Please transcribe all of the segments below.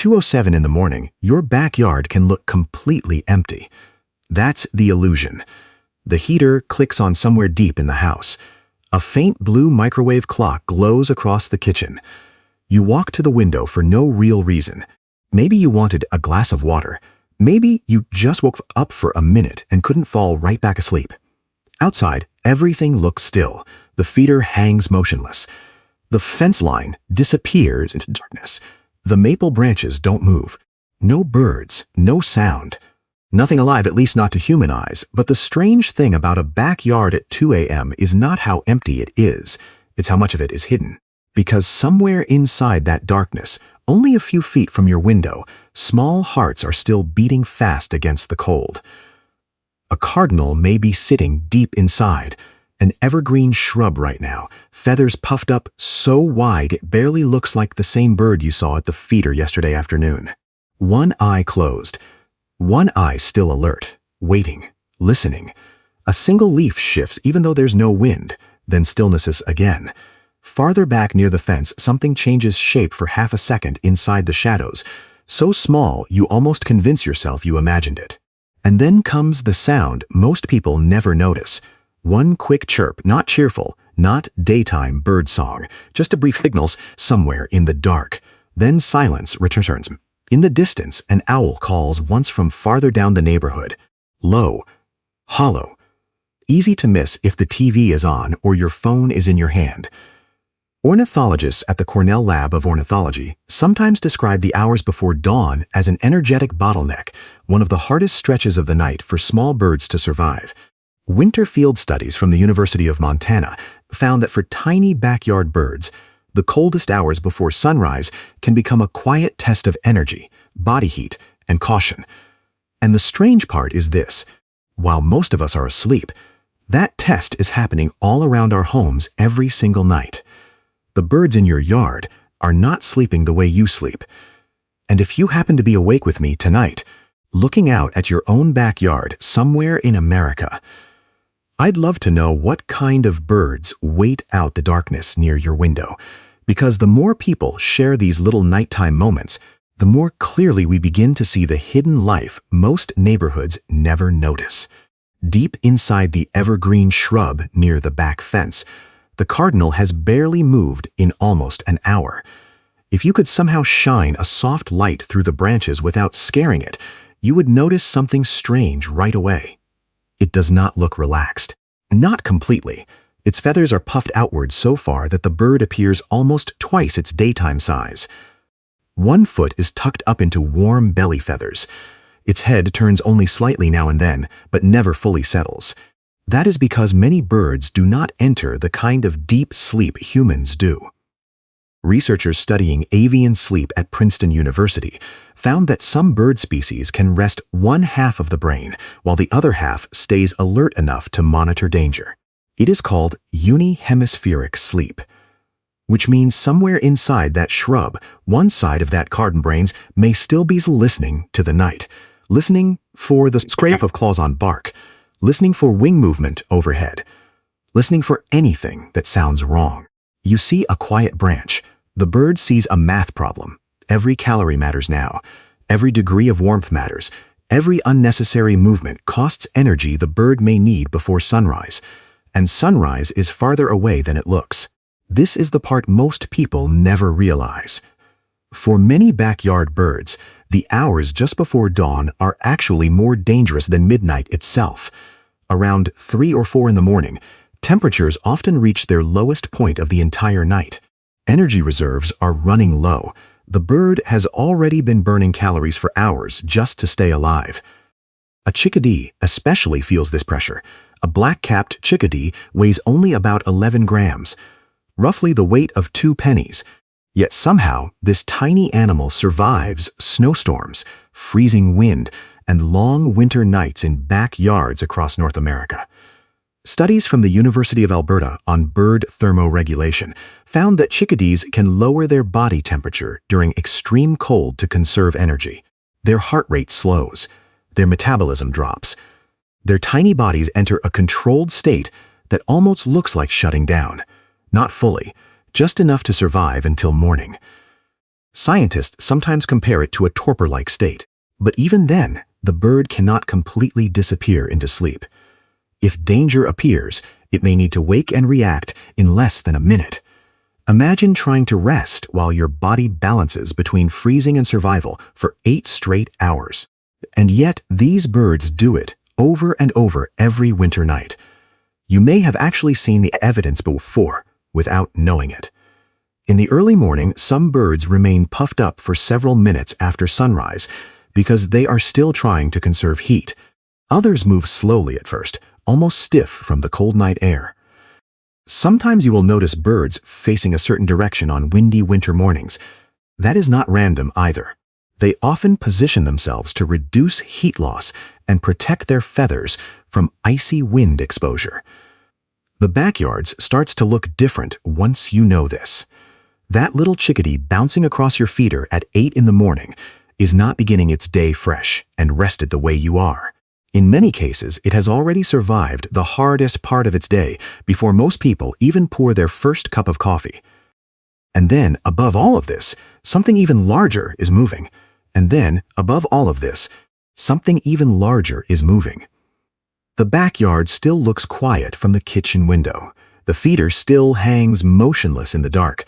2:07 in the morning, your backyard can look completely empty. That's the illusion. The heater clicks on somewhere deep in the house. A faint blue microwave clock glows across the kitchen. You walk to the window for no real reason. Maybe you wanted a glass of water. Maybe you just woke up for a minute and couldn't fall right back asleep. Outside, everything looks still. The feeder hangs motionless. The fence line disappears into darkness. The maple branches don't move. No birds, no sound. Nothing alive, at least not to human eyes. But the strange thing about a backyard at 2 a.m. is not how empty it is. It's how much of it is hidden. Because somewhere inside that darkness, only a few feet from your window, small hearts are still beating fast against the cold. A cardinal may be sitting deep inside, an evergreen shrub right now, feathers puffed up so wide it barely looks like the same bird you saw at the feeder yesterday afternoon. One eye closed, one eye still alert, waiting, listening. A single leaf shifts even though there's no wind, then stillness is again. Farther back near the fence, something changes shape for half a second inside the shadows, so small you almost convince yourself you imagined it. And then comes the sound most people never notice. One quick chirp, not cheerful, not daytime bird song, just a brief signals somewhere in the dark. Then silence returns. In the distance, an owl calls once from farther down the neighborhood. Low, hollow. Easy to miss if the TV is on or your phone is in your hand. Ornithologists at the Cornell Lab of Ornithology sometimes describe the hours before dawn as an energetic bottleneck, one of the hardest stretches of the night for small birds to survive. Winter field studies from the University of Montana found that for tiny backyard birds, the coldest hours before sunrise can become a quiet test of energy, body heat, and caution. And the strange part is this: while most of us are asleep, that test is happening all around our homes every single night. The birds in your yard are not sleeping the way you sleep. And if you happen to be awake with me tonight, looking out at your own backyard somewhere in America, I'd love to know what kind of birds wait out the darkness near your window, because the more people share these little nighttime moments, the more clearly we begin to see the hidden life most neighborhoods never notice. Deep inside the evergreen shrub near the back fence, the cardinal has barely moved in almost an hour. If you could somehow shine a soft light through the branches without scaring it, you would notice something strange right away. It does not look relaxed. Not completely. Its feathers are puffed outward so far that the bird appears almost twice its daytime size. One foot is tucked up into warm belly feathers. Its head turns only slightly now and then, but never fully settles. That is because many birds do not enter the kind of deep sleep humans do. Researchers studying avian sleep at Princeton University found that some bird species can rest one half of the brain, while the other half stays alert enough to monitor danger. It is called unihemispheric sleep, which means somewhere inside that shrub, one side of that cardinal brains may still be listening to the night, listening for the scrape of claws on bark, listening for wing movement overhead, listening for anything that sounds wrong. You see a quiet branch. The bird sees a math problem. Every calorie matters now. Every degree of warmth matters. Every unnecessary movement costs energy the bird may need before sunrise. And sunrise is farther away than it looks. This is the part most people never realize. For many backyard birds, the hours just before dawn are actually more dangerous than midnight itself. Around 3 or 4 in the morning, temperatures often reach their lowest point of the entire night. Energy reserves are running low. The bird has already been burning calories for hours just to stay alive. A chickadee especially feels this pressure. A black-capped chickadee weighs only about 11 grams, roughly the weight of 2 pennies. Yet somehow, this tiny animal survives snowstorms, freezing wind, and long winter nights in backyards across North America. Studies from the University of Alberta on bird thermoregulation found that chickadees can lower their body temperature during extreme cold to conserve energy. Their heart rate slows. Their metabolism drops. Their tiny bodies enter a controlled state that almost looks like shutting down. Not fully, just enough to survive until morning. Scientists sometimes compare it to a torpor-like state, but even then, the bird cannot completely disappear into sleep. If danger appears, it may need to wake and react in less than a minute. Imagine trying to rest while your body balances between freezing and survival for 8 straight hours. And yet, these birds do it over and over every winter night. You may have actually seen the evidence before, without knowing it. In the early morning, some birds remain puffed up for several minutes after sunrise because they are still trying to conserve heat. Others move slowly at first, almost stiff from the cold night air. Sometimes you will notice birds facing a certain direction on windy winter mornings. That is not random either. They often position themselves to reduce heat loss and protect their feathers from icy wind exposure. The backyard starts to look different once you know this. That little chickadee bouncing across your feeder at 8 in the morning is not beginning its day fresh and rested the way you are. In many cases, it has already survived the hardest part of its day before most people even pour their first cup of coffee. And then, above all of this, something even larger is moving. And then, above all of this, something even larger is moving. The backyard still looks quiet from the kitchen window. The feeder still hangs motionless in the dark.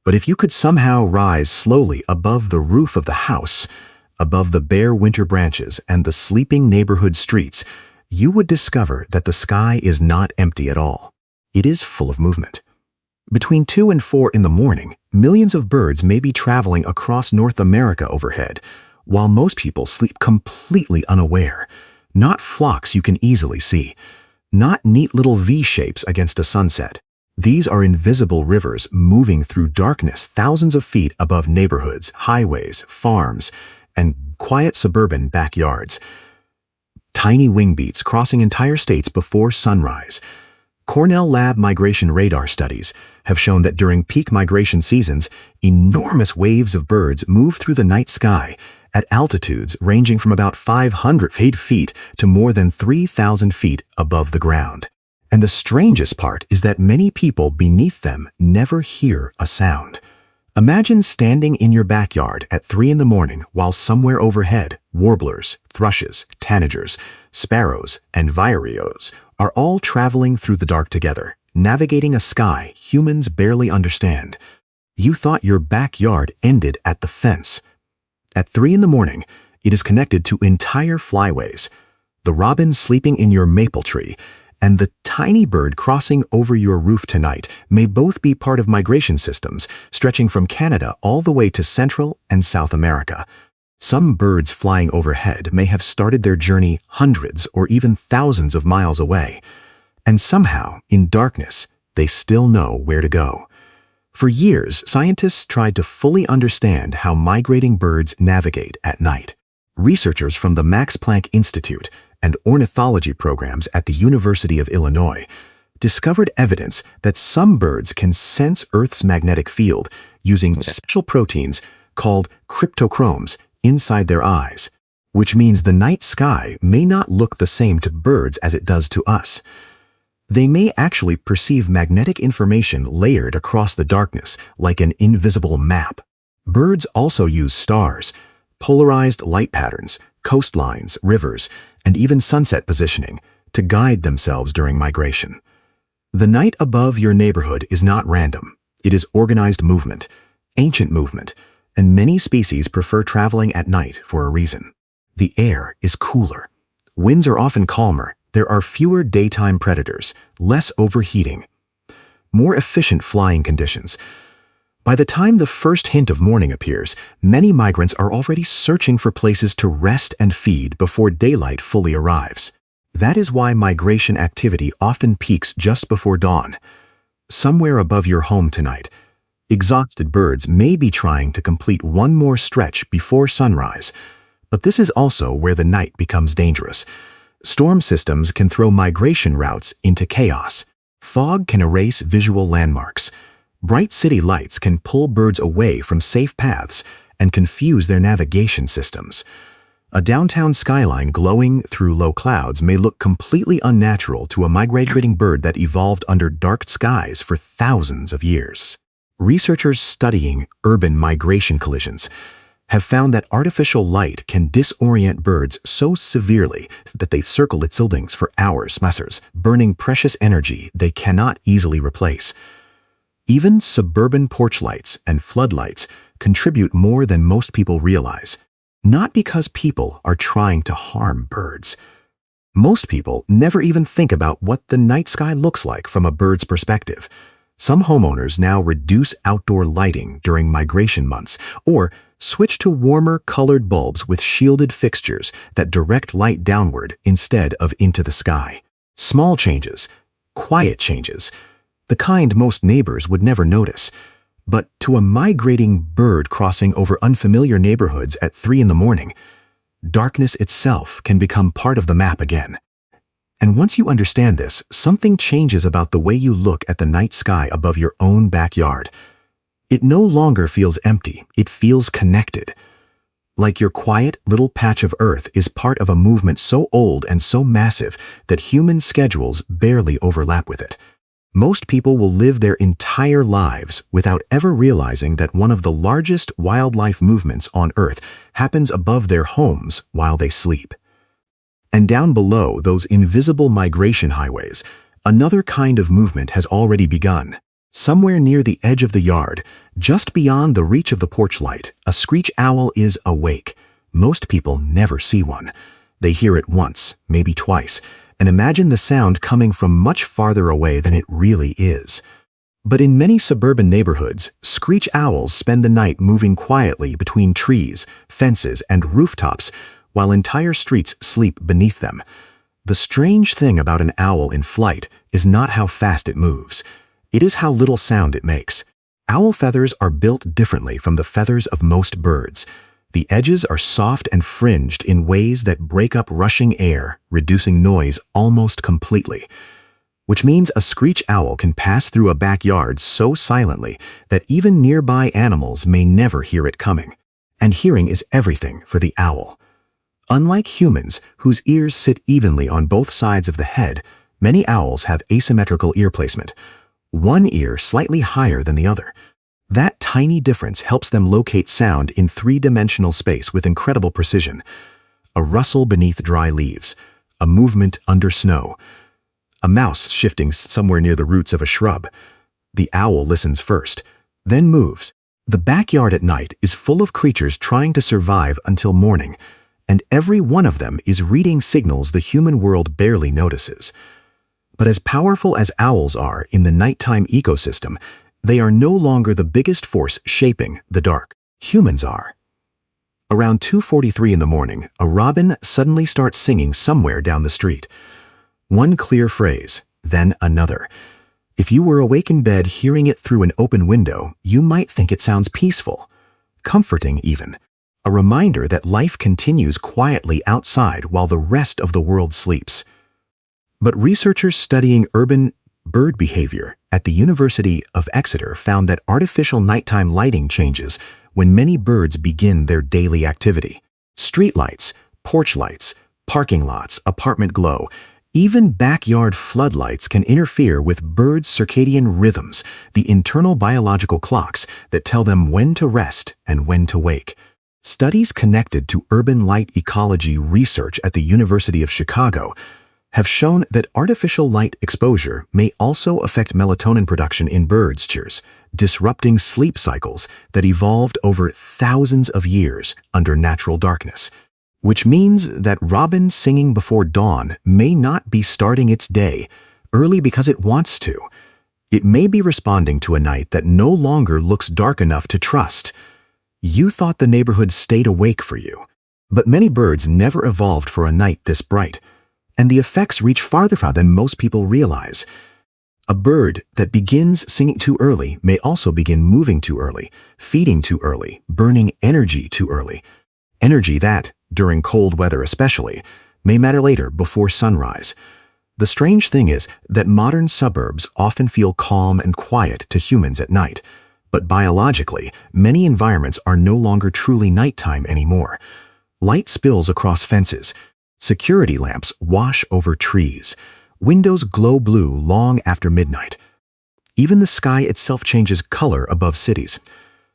But if you could somehow rise slowly above the roof of the house, above the bare winter branches and the sleeping neighborhood streets, you would discover that the sky is not empty at all. It is full of movement. Between 2 and 4 in the morning, millions of birds may be traveling across North America overhead, while most people sleep completely unaware. Not flocks you can easily see, not neat little V-shapes against a sunset. These are invisible rivers moving through darkness thousands of feet above neighborhoods, highways, farms, and quiet suburban backyards. Tiny wing beats crossing entire states before sunrise. Cornell Lab migration radar studies have shown that during peak migration seasons, enormous waves of birds move through the night sky at altitudes ranging from about 500 feet to more than 3,000 feet above the ground. And the strangest part is that many people beneath them never hear a sound. Imagine standing in your backyard at 3 in the morning while somewhere overhead, warblers, thrushes, tanagers, sparrows, and vireos are all traveling through the dark together, navigating a sky humans barely understand. You thought your backyard ended at the fence. At 3 in the morning, it is connected to entire flyways. The robin sleeping in your maple tree and the tiny bird crossing over your roof tonight may both be part of migration systems stretching from Canada all the way to Central and South America. Some birds flying overhead may have started their journey hundreds or even thousands of miles away. And somehow, in darkness, they still know where to go. For years, scientists tried to fully understand how migrating birds navigate at night. Researchers from the Max Planck Institute and ornithology programs at the University of Illinois discovered evidence that some birds can sense Earth's magnetic field using special proteins called cryptochromes inside their eyes, which means the night sky may not look the same to birds as it does to us. They may actually perceive magnetic information layered across the darkness like an invisible map. Birds also use stars, polarized light patterns, coastlines, rivers, and even sunset positioning to guide themselves during migration. The night above your neighborhood is not random. It is organized movement, ancient movement, and many species prefer traveling at night for a reason. The air is cooler. Winds are often calmer. There are fewer daytime predators, less overheating, more efficient flying conditions. By the time the first hint of morning appears, many migrants are already searching for places to rest and feed before daylight fully arrives. That is why migration activity often peaks just before dawn. Somewhere above your home tonight, exhausted birds may be trying to complete one more stretch before sunrise. But this is also where the night becomes dangerous. Storm systems can throw migration routes into chaos. Fog can erase visual landmarks. Bright city lights can pull birds away from safe paths and confuse their navigation systems. A downtown skyline glowing through low clouds may look completely unnatural to a migrating bird that evolved under dark skies for thousands of years. Researchers studying urban migration collisions have found that artificial light can disorient birds so severely that they circle its buildings for hours, burning precious energy they cannot easily replace. Even suburban porch lights and floodlights contribute more than most people realize, not because people are trying to harm birds. Most people never even think about what the night sky looks like from a bird's perspective. Some homeowners now reduce outdoor lighting during migration months or switch to warmer colored bulbs with shielded fixtures that direct light downward instead of into the sky. Small changes, quiet changes, the kind most neighbors would never notice. But to a migrating bird crossing over unfamiliar neighborhoods at 3 in the morning, darkness itself can become part of the map again. And once you understand this, something changes about the way you look at the night sky above your own backyard. It no longer feels empty, it feels connected. Like your quiet little patch of earth is part of a movement so old and so massive that human schedules barely overlap with it. Most people will live their entire lives without ever realizing that one of the largest wildlife movements on Earth happens above their homes while they sleep. And down below those invisible migration highways, another kind of movement has already begun. Somewhere near the edge of the yard, just beyond the reach of the porch light, a screech owl is awake. Most people never see one. They hear it once, maybe twice, and imagine the sound coming from much farther away than it really is. But in many suburban neighborhoods, screech owls spend the night moving quietly between trees, fences, and rooftops, while entire streets sleep beneath them. The strange thing about an owl in flight is not how fast it moves. It is how little sound it makes. Owl feathers are built differently from the feathers of most birds. The edges are soft and fringed in ways that break up rushing air, reducing noise almost completely. Which means a screech owl can pass through a backyard so silently that even nearby animals may never hear it coming. And hearing is everything for the owl. Unlike humans, whose ears sit evenly on both sides of the head, many owls have asymmetrical ear placement, one ear slightly higher than the other. That tiny difference helps them locate sound in three-dimensional space with incredible precision. A rustle beneath dry leaves, a movement under snow, a mouse shifting somewhere near the roots of a shrub. The owl listens first, then moves. The backyard at night is full of creatures trying to survive until morning, and every one of them is reading signals the human world barely notices. But as powerful as owls are in the nighttime ecosystem, they are no longer the biggest force shaping the dark. Humans are. Around 2:43 in the morning, a robin suddenly starts singing somewhere down the street. One clear phrase, then another. If you were awake in bed hearing it through an open window, you might think it sounds peaceful, comforting even. A reminder that life continues quietly outside while the rest of the world sleeps. But researchers studying urban bird behavior at the University of Exeter found that artificial nighttime lighting changes when many birds begin their daily activity. Streetlights, porch lights, parking lots, apartment glow, even backyard floodlights can interfere with birds' circadian rhythms, the internal biological clocks that tell them when to rest and when to wake. Studies connected to urban light ecology research at the University of Chicago have shown that artificial light exposure may also affect melatonin production in birds, disrupting sleep cycles that evolved over thousands of years under natural darkness. Which means that robin singing before dawn may not be starting its day early because it wants to. It may be responding to a night that no longer looks dark enough to trust. You thought the neighborhood stayed awake for you, but many birds never evolved for a night this bright. And the effects reach farther than most people realize. A bird that begins singing too early may also begin moving too early, feeding too early, burning energy too early. Energy that, during cold weather especially, may matter later before sunrise. The strange thing is that modern suburbs often feel calm and quiet to humans at night. But biologically, many environments are no longer truly nighttime anymore. Light spills across fences. Security lamps wash over trees. Windows glow blue long after midnight. Even the sky itself changes color above cities.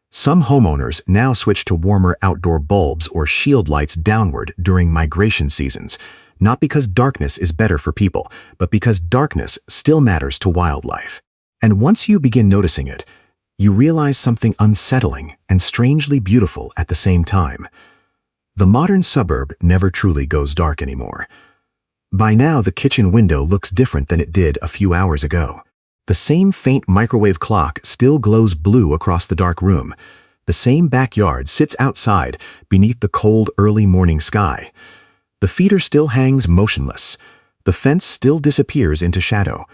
Some homeowners now switch to warmer outdoor bulbs or shield lights downward during migration seasons, not because darkness is better for people, but because darkness still matters to wildlife. And once you begin noticing it, you realize something unsettling and strangely beautiful at the same time. The modern suburb never truly goes dark anymore. By now, the kitchen window looks different than it did a few hours ago. The same faint microwave clock still glows blue across the dark room. The same backyard sits outside beneath the cold early morning sky. The feeder still hangs motionless. The fence still disappears into shadow.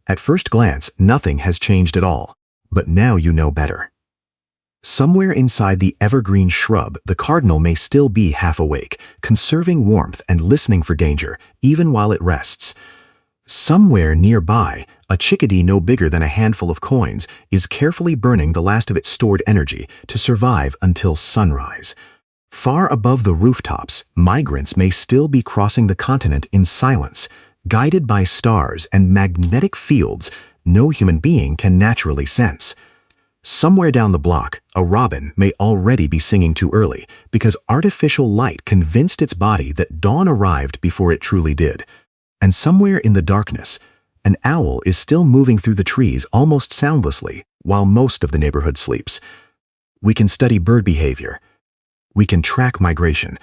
At first glance, nothing has changed at all. But now you know better. Somewhere inside the evergreen shrub, the cardinal may still be half awake, conserving warmth and listening for danger, even while it rests. Somewhere nearby, a chickadee no bigger than a handful of coins is carefully burning the last of its stored energy to survive until sunrise. Far above the rooftops, migrants may still be crossing the continent in silence, guided by stars and magnetic fields no human being can naturally sense. Somewhere down the block, a robin may already be singing too early because artificial light convinced its body that dawn arrived before it truly did. And somewhere in the darkness, an owl is still moving through the trees almost soundlessly while most of the neighborhood sleeps. We can study bird behavior. We can track migration.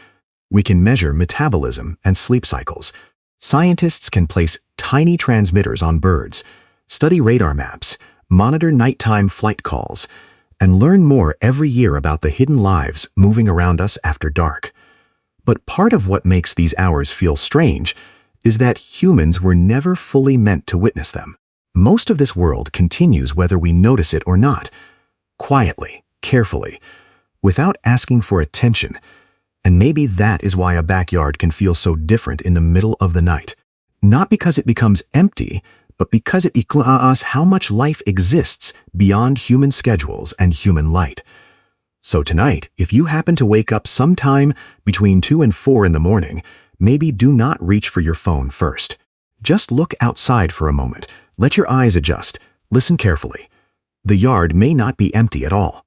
We can measure metabolism and sleep cycles. Scientists can place tiny transmitters on birds, study radar maps, monitor nighttime flight calls, and learn more every year about the hidden lives moving around us after dark. But part of what makes these hours feel strange is that humans were never fully meant to witness them. Most of this world continues whether we notice it or not, quietly, carefully, without asking for attention. And maybe that is why a backyard can feel so different in the middle of the night. Not because it becomes empty, but because it teaches us how much life exists beyond human schedules and human light. So tonight, if you happen to wake up sometime between 2 and 4 in the morning, maybe do not reach for your phone first. Just look outside for a moment. Let your eyes adjust. Listen carefully. The yard may not be empty at all.